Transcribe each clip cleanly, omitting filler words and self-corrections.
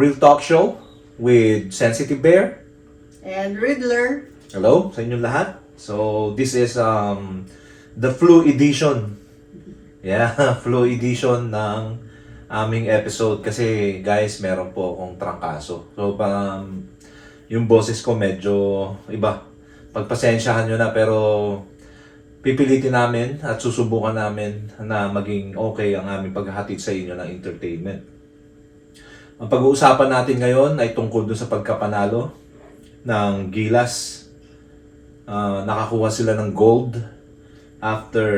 Real Talk Show with Sensitive Bear and Riddler. Hello sa inyong lahat. So this is the flu edition. Yeah, flu edition ng aming episode kasi guys, meron po akong trangkaso. So yung boses ko medyo iba. Pagpasensyahan nyo na pero pipilitin namin at susubukan namin na maging okay ang aming paghahatid sa inyo ng entertainment. Ang pag-uusapan natin ngayon ay tungkol dun sa pagkapanalo ng Gilas. Nakakuha sila ng gold after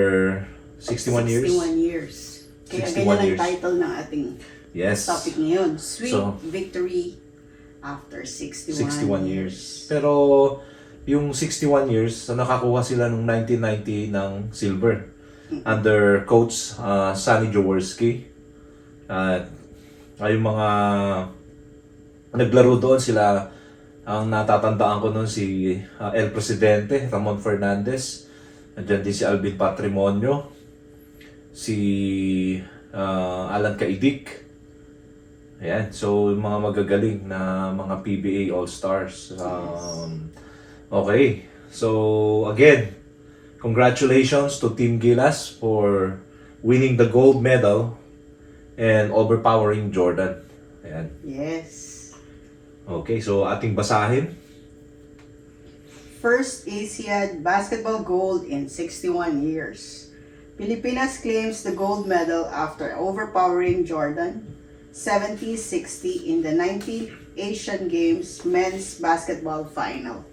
61 years. 61 years. Kaya 61 ganyan ang years. title ng ating topic ngayon. Sweet victory after 61 years. Pero yung 61 years, nakakuha sila noong 1990 ng silver under coach Sonny Jaworski. Yung mga naglaro doon sila, ang natatandaan ko noon si El Presidente, Ramon Fernandez. Nandiyan din si Alvin Patrimonio, si Alan Caidic. Ayan, so yung mga magagaling na mga PBA All-Stars. Okay, so again, congratulations to Team Gilas for winning the gold medal and overpowering Jordan. Ayan. Yes. Okay, so ating basahin. First Asiad basketball gold in 61 years. Pilipinas claims the gold medal after overpowering Jordan 70-60 in the 19th Asian Games men's basketball final.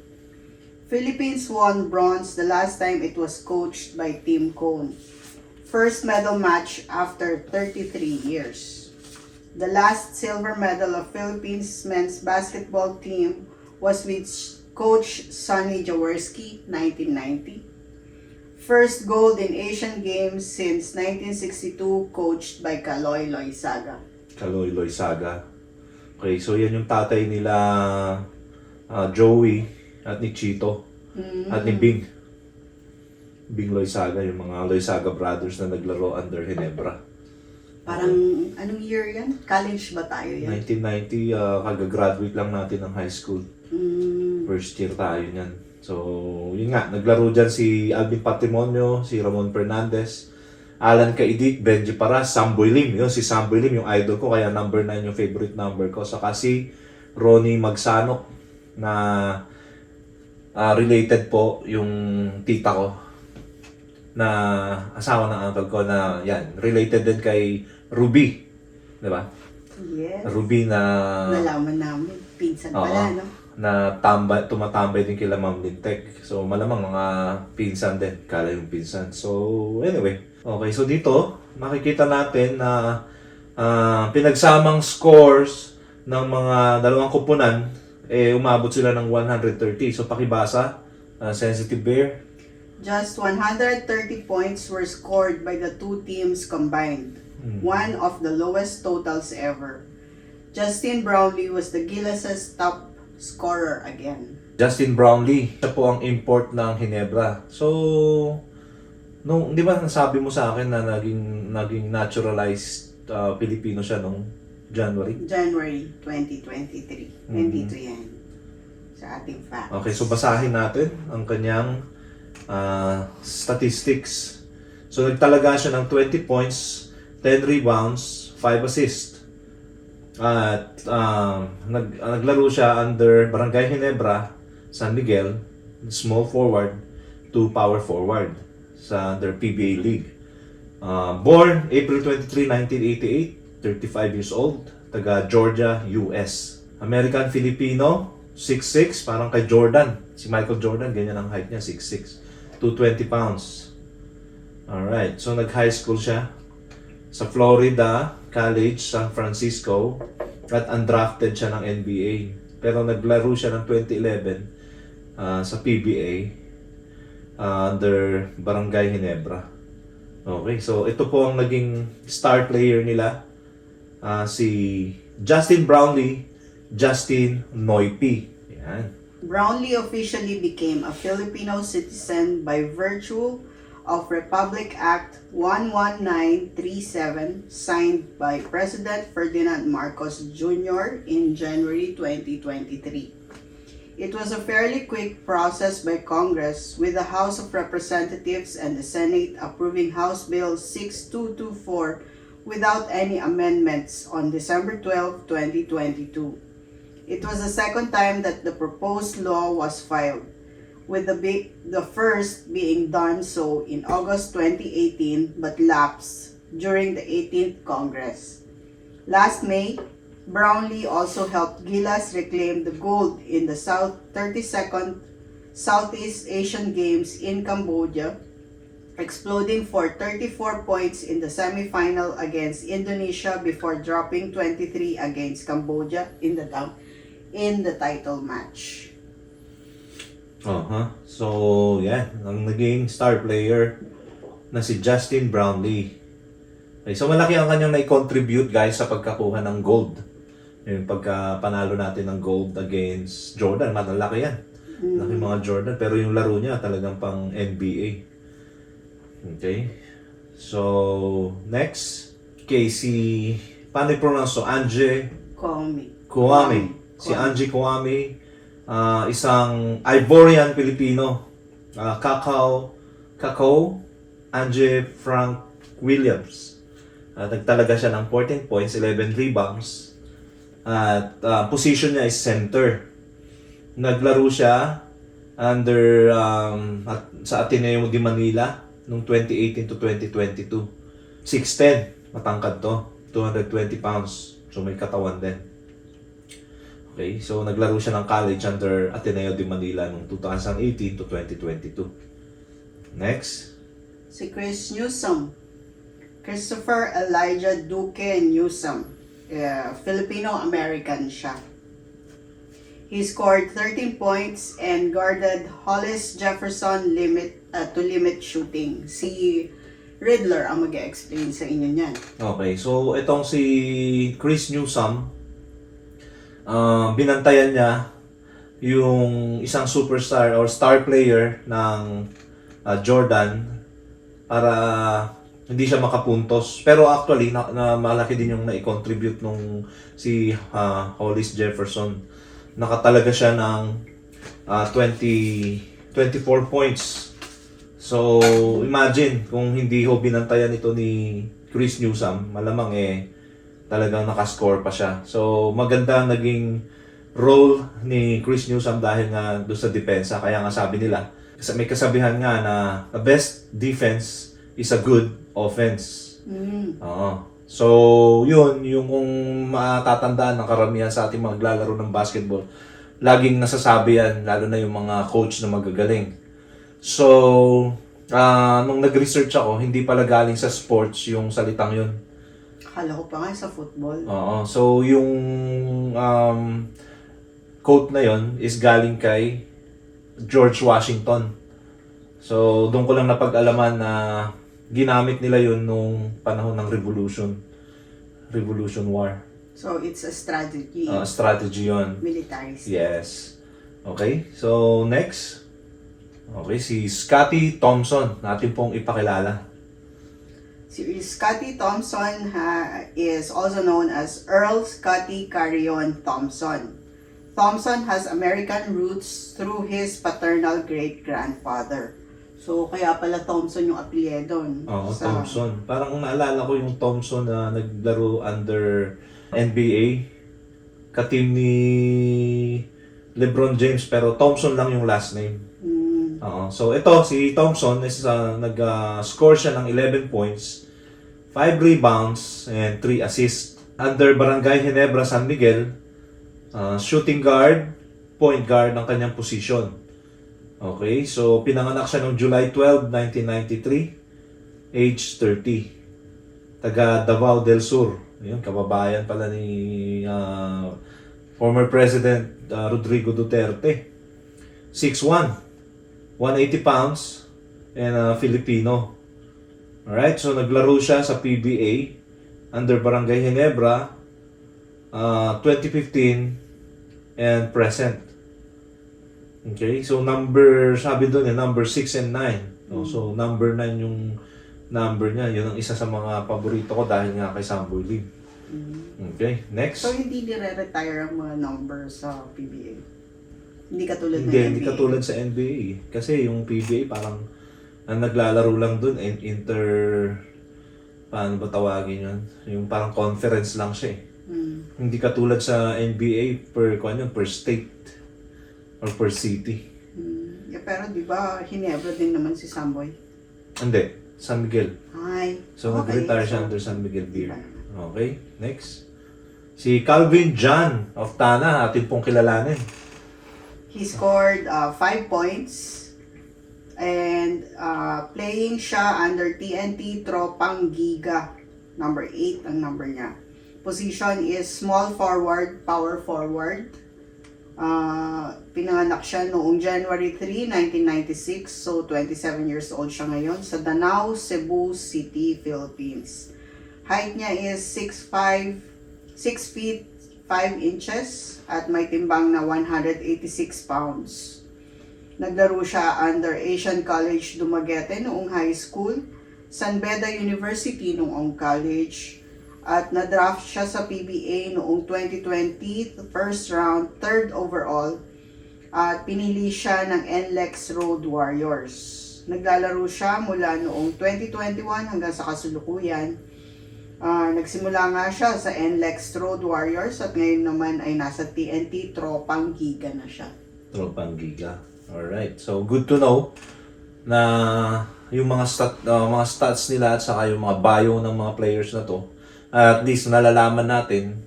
Philippines won bronze the last time it was coached by Tim Cone. First medal match after 33 years. The last silver medal of Philippines men's basketball team was with Coach Sonny Jaworski, 1990. First gold in Asian Games since 1962, coached by Kaloy Loizaga. Kaloy Loizaga. Okay, so yan yung tatay nila Joey at ni Chito at ni Bing. Bing Loizaga, yung mga Loizaga brothers na naglaro under Ginebra. Parang anong year yan? College ba tayo yan? 1990, kagagraduate lang natin ng high school. First year tayo niyan. So, yun nga, naglaro dyan si Alvin Patrimonio, si Ramon Fernandez, Alan Caidic, Benji Paras, Samboy Lim. Yun, si Samboy Lim, yung idol ko, kaya number 9 yung favorite number ko. Saka si Ronnie Magsanok, na related po yung tita ko, na asawa ng uncle ko, na yan, related din kay Ruby. Diba? Yes. Ruby na... Nalaman namin. Pinsan pala, no? Na tumatambay din kila Ma'am Lintek. So malamang mga pinsan din, kala yung pinsan. So anyway, okay, so dito makikita natin na pinagsamang scores ng mga dalawang kupunan, umabot sila ng 130. So pakibasa, Sensitive Bear. Just 130 points were scored by the two teams combined. One of the lowest totals ever. Justin Brownlee was the Gilas' top scorer again. Justin Brownlee, siya po ang import ng Ginebra. So, di ba nasabi mo sa akin na naging naturalized Pilipino siya nung January? January 2023. Nandito yan. Sa ating facts. Okay, so basahin natin ang kanyang statistics. So, nagtalaga siya ng 20 points, 10 rebounds, 5 assists. At naglaro siya under Barangay Ginebra, San Miguel, small forward to power forward sa under PBA League. Born April 23, 1988, 35 years old, taga Georgia, US. American Filipino, 6'6", parang kay Jordan. Si Michael Jordan, ganyan ang height niya, 6'6", 220 pounds. Alright, so nag-high school siya sa Florida College, San Francisco, at undrafted siya ng NBA. Pero naglaro siya ng 2011 sa PBA under Barangay Ginebra. Okay, so ito po ang naging star player nila, si Justin Brownlee, Justin Noypi. Yan. Brownlee officially became a Filipino citizen by virtue of Republic Act 11937 signed by President Ferdinand Marcos Jr. in January 2023. It was a fairly quick process by Congress, with the House of Representatives and the Senate approving House Bill 6224 without any amendments on December 12, 2022. It was the second time that the proposed law was filed, with the first being done so in August 2018 but lapsed during the 18th Congress. Last May, Brownlee also helped Gilas reclaim the gold in the 32nd Southeast Asian Games in Cambodia, exploding for 34 points in the semifinal against Indonesia before dropping 23 against Cambodia in the title match. So, yan. Ang naging star player na si Justin Brownlee. Okay, so malaki ang kanyang na-contribute, guys, sa pagkakuha ng gold. Yung pagkapanalo natin ng gold against Jordan, malaki yan. Laki mga Jordan. Pero yung laro niya talagang pang NBA. Okay. So, next. Casey, paano i-pronounce? So, Angie Kouame. Si Angie Kouame, isang Ivorian Filipino. Kakao Angie Frank Williams. Nagtalaga siya ng 14 points, 11 rebounds. At position niya is center. Naglaro siya under sa Ateneo de Manila noong 2018 to 2022. 6'10", matangkad to. 220 pounds. So may katawan din. Okay, so naglaro siya ng college under Ateneo de Manila noong 2018 to 2022. Next. Si Chris Newsome. Christopher Elijah Duque Newsome. Filipino-American siya. He scored 13 points and guarded Hollis Jefferson to limit shooting. Si Riddler ang mag-explain sa inyo niyan. Okay, so itong si Chris Newsome, binantayan niya yung isang superstar or star player ng Jordan para hindi siya makapuntos. Pero actually, na malaki din yung na-contribute nung si Hollis Jefferson. Nakatalaga siya ng 24 points. So, imagine kung hindi ho binantayan ito ni Chris Newsome, malamang talagang nakascore pa siya. So, maganda naging role ni Chris Newsome dahil nga doon sa depensa. Kaya nga sabi nila, may kasabihan nga na the best defense is a good offense. So, yun, yung kung matatandaan ng karamihan sa ating mga naglalaro ng basketball, laging nasasabi yan, lalo na yung mga coach na magagaling. So, nung nag-research ako, hindi pala galing sa sports yung salitang yun. Akala ko pa nga sa football. So, yung quote na yun is galing kay George Washington. So, doon ko lang napag-alaman na ginamit nila yun nung panahon ng Revolution War. So, it's a strategy. Strategy yun. Military. Yes. Okay, so next. Okay, si Scottie Thompson. Natin pong ipakilala. Si Scottie Thompson is also known as Earl Scottie Carrion Thompson. Thompson has American roots through his paternal great-grandfather. So, kaya pala Thompson yung apelyido. Thompson. Parang naalala ko yung Thompson na naglaro under NBA. Ka-team ni LeBron James, pero Thompson lang yung last name. So, ito, si Thompson, nag-score siya ng 11 points, 5 rebounds, and 3 assists. Under Barangay Ginebra, San Miguel, shooting guard, point guard ang kanyang position. Okay, so pinanganak siya noong July 12, 1993, age 30. Taga Davao del Sur. Ayun, kababayan pala ni former President Rodrigo Duterte. 6'1", 180 pounds, and Filipino. Alright, so naglaro siya sa PBA under Barangay Ginebra 2015 and present. Okay, so sabi doon number 6 and 9 No? So, number 9 yung number niya. Yun ang isa sa mga paborito ko dahil nga kay Samboy Lim. Okay, next. So, hindi nire-retire ang mga numbers sa PBA? Hindi katulad ng Hindi, NBA? hindi katulad sa NBA. Kasi yung PBA parang ang naglalaro lang dun, paano ba tawagin yun? Yung parang conference lang siya eh. Hindi katulad sa NBA per state or per city. Yeah, pero di ba, Hinebra din naman si Samboy? Hindi, San Miguel. Ay, So, okay. nag-retire siya So, under San Miguel Beer. iba. Okay, next. Si Calvin John of Tana, atin pong kilalanin. He scored 5 points and playing siya under TNT Tropang Giga. Number 8 ang number niya. Position is small forward, power forward. Pinanganak siya noong January 3, 1996. So, 27 years old siya ngayon sa Danao, Cebu City, Philippines. Height niya is 6 feet 5 inches at may timbang na 186 pounds. Naglaro siya under Asian College Dumaguete noong high school, San Beda University noong college, at na-draft siya sa PBA noong 2020, first round, third overall, at pinili siya ng NLEX Road Warriors. Naglalaro siya mula noong 2021 hanggang sa kasulukuyan. Nagsimula nga siya sa NLEX Road Warriors at ngayon naman ay nasa TNT Tropang Giga na siya. Tropang Giga. Alright, so good to know na yung mga stats nila at saka yung mga bio ng mga players na to, at least nalalaman natin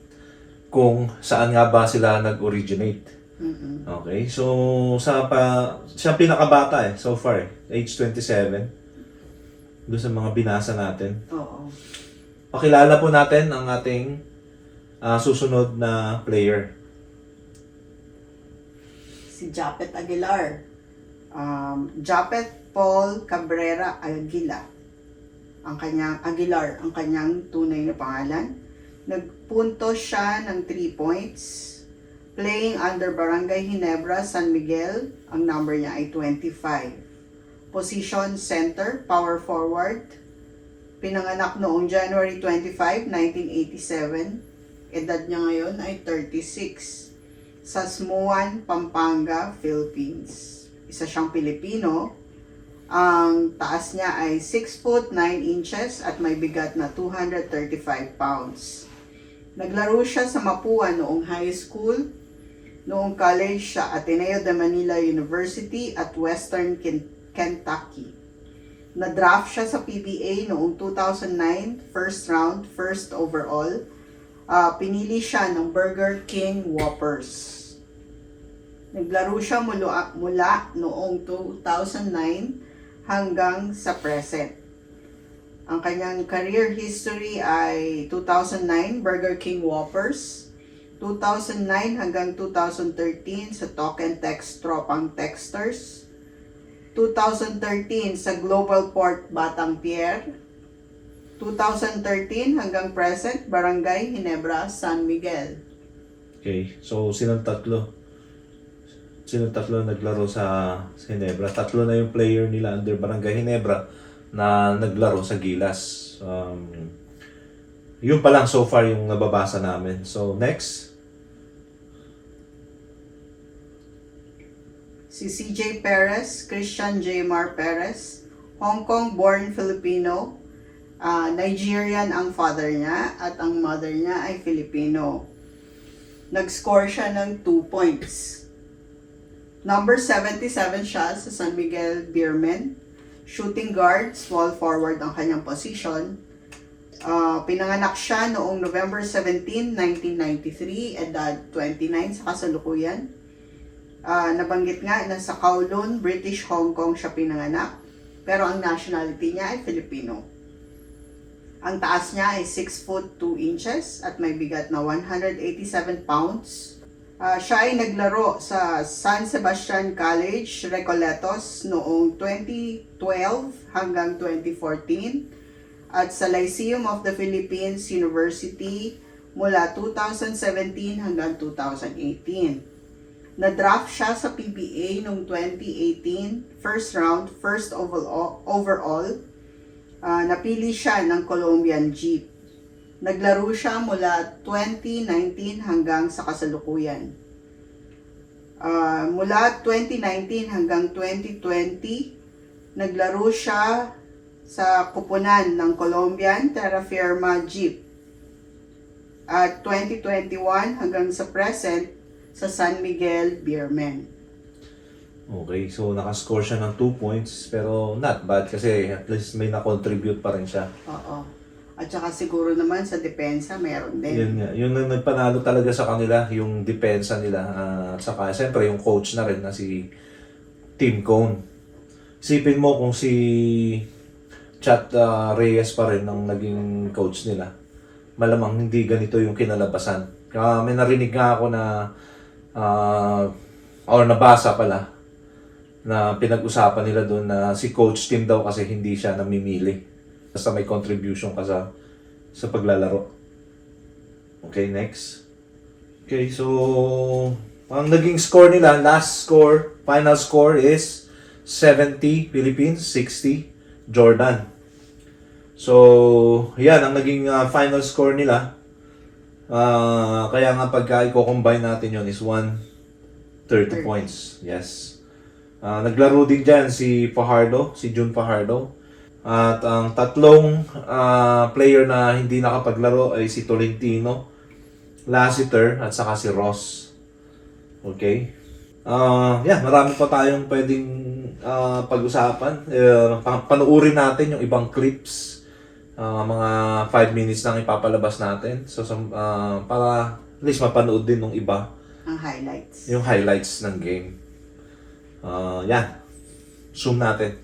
kung saan nga ba sila nag-originate. Okay, so siya pinakabata so far age 27 doon sa mga binasa natin. Oo. Pakilala po natin ang ating susunod na player. Si Japet Aguilar. Japet Paul Cabrera Aguila. Aguilar, ang kanyang tunay na pangalan. Nagpunto siya ng 3 points. Playing under Barangay Hinebra, San Miguel. Ang number niya ay 25. Position center, power forward. Pinanganak noong January 25, 1987. Edad niya ngayon ay 36. Sa Smuan, Pampanga, Philippines. Isa siyang Pilipino. Ang taas niya ay 6 foot 9 inches at may bigat na 235 pounds. Naglaro siya sa Mapua noong high school. Noong college sa Ateneo de Manila University at Western Kentucky. Na-draft siya sa PBA noong 2009, first round, first overall. Pinili siya ng Burger King Whoppers. Naglaro siya mula noong 2009 hanggang sa present. Ang kanyang career history ay 2009 Burger King Whoppers, 2009 hanggang 2013 sa Talk and Text Tropang Texters, 2013 sa Global Port Batang Pier, 2013 hanggang present Barangay Hinebra, San Miguel. Okay, so silang tatlo naglaro sa Hinebra. Tatlo na yung player nila under Barangay Hinebra na naglaro sa Gilas. Yun pa lang so far yung nababasa namin. So next. Si CJ Perez, Christian J. Mar Perez, Hong Kong-born Filipino, Nigerian ang father niya at ang mother niya ay Filipino. Nag-score siya ng 2 points. Number 77 siya sa San Miguel Beermen. Shooting guard, small forward ang kanyang position. Pinanganak siya noong November 17, 1993, edad 29 sa kasalukuyan. Nabanggit nga na sa Kowloon, British Hong Kong siya pinanganak. Pero ang nationality niya ay Filipino. Ang taas niya ay 6 foot 2 inches at may bigat na 187 pounds. Siya ay naglaro sa San Sebastian College, Recoletos noong 2012 hanggang 2014 at sa Lyceum of the Philippines University mula 2017 hanggang 2018. Na-draft siya sa PBA noong 2018, first round, first overall. Napili siya ng Colombian Jeep. Naglaro siya mula 2019 hanggang sa kasalukuyan. Mula 2019 hanggang 2020, naglaro siya sa kupunan ng Colombian Terra Firma Jeep. At 2021 hanggang sa present, sa San Miguel Beermen. Okay, so nakascore siya ng 2 points, pero not bad kasi at least may na-contribute pa rin siya. Oo. At saka siguro naman sa depensa, meron din. Yun nga, yun ang nagpanalo talaga sa kanila, yung depensa nila. At saka, siyempre, yung coach na rin na si Tim Cone. Isipin mo kung si Chat Reyes pa rin ang naging coach nila. Malamang hindi ganito yung kinalabasan. May narinig nga ako na or nabasa pala na pinag-usapan nila doon na si Coach Tim daw kasi hindi siya namimili. Basta may contribution ka sa paglalaro. Okay, next. Okay, so ang naging score nila, final score is 70 Philippines, 60 Jordan. So, yan ang naging final score nila. Kaya nga pagka i-combine natin yun is 130 points. Yes. Naglaro din dyan si Jun Fajardo. At ang tatlong player na hindi nakapaglaro ay si Tolentino, Lassiter, at saka si Ross. Okay. Marami pa tayong pwedeng pag-usapan. Panuurin natin yung ibang clips. Mga 5 minutes lang ipapalabas natin. So, para at least mapanood din ng iba. Ang highlights. Yung highlights ng game. Zoom natin.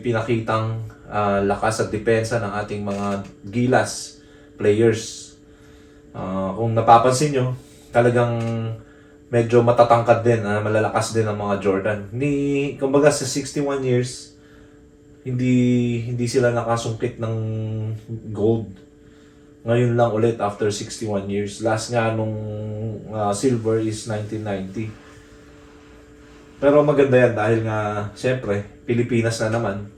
pinakitang lakas at depensa ng ating mga gilas players. Kung napapansin nyo, talagang medyo matatangkad din, malalakas din ang mga Jordan. Kumbaga sa 61 years, hindi sila nakasungkit ng gold. Ngayon lang ulit after 61 years. Last nga nung silver is 1990. Pero maganda yan dahil nga, syempre, Pilipinas na naman.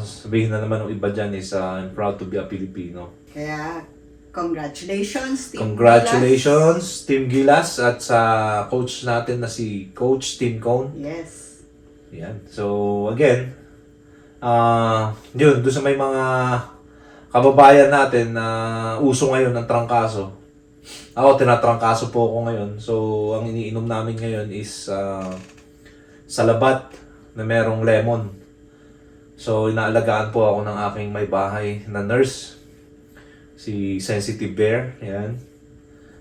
Sabihin na naman ng iba dyan is I'm proud to be a Filipino. Kaya, congratulations, Team Congratulations, Team Gilas, at sa coach natin na si Coach Tim Cone. Gilas. Yes. Yan. So, again, yun, doon sa may mga kababayan natin na uso ngayon ng trangkaso. Ako, tinatrangkaso po ako ngayon. So, ang iniinom namin ngayon is salabat na merong lemon. So, inaalagaan po ako ng aking may bahay na nurse. Si Sensitive Bear. Yan.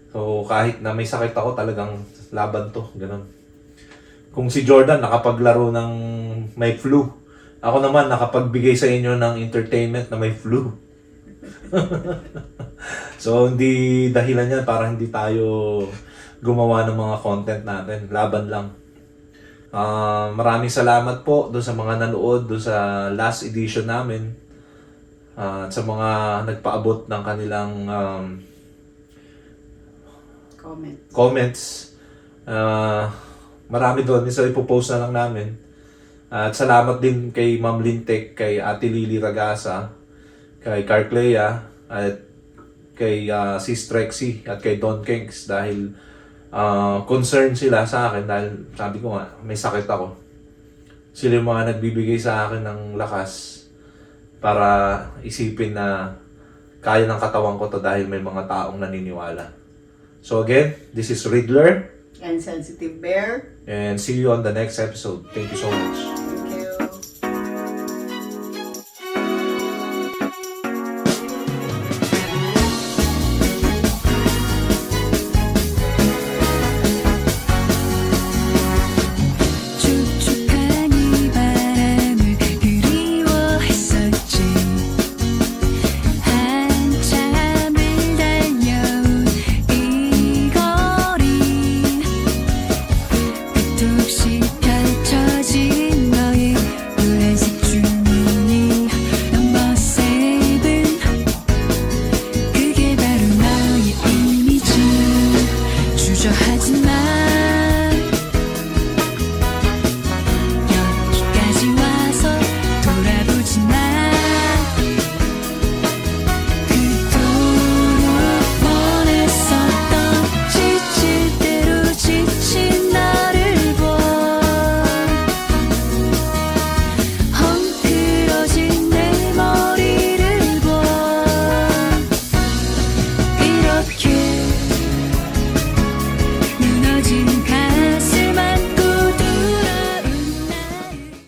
So, kahit na may sakit ako, talagang laban to. Ganun. Kung si Jordan nakapaglaro ng may flu, ako naman nakapagbigay sa inyo ng entertainment na may flu. So, hindi dahilan yan para hindi tayo gumawa ng mga content natin. Laban lang. Maraming salamat po doon sa mga nanood doon sa last edition namin. At sa mga nagpaabot ng kanilang comments. Marami doon. Isa ipopost na lang namin. At salamat din kay Ma'am Lintek, kay Ate Lily Ragasa, kay Carclea, at kay Sis Trexie, at kay Don Kengs dahil concerned sila sa akin dahil sabi ko nga, may sakit ako. Sila yung mga nagbibigay sa akin ng lakas para isipin na kaya ng katawan ko to dahil may mga taong naniniwala. So again, this is Riddler And Sensitive Bear. and see you on the next episode. Thank you so much. Thank you. 축축한 이 바람을 그리워했었지 한참을 달려온 이 거리 끝없이 펼쳐진 너의 노란색 주문이 넘버 세븐 그게 바로 너의 이미지 주저하지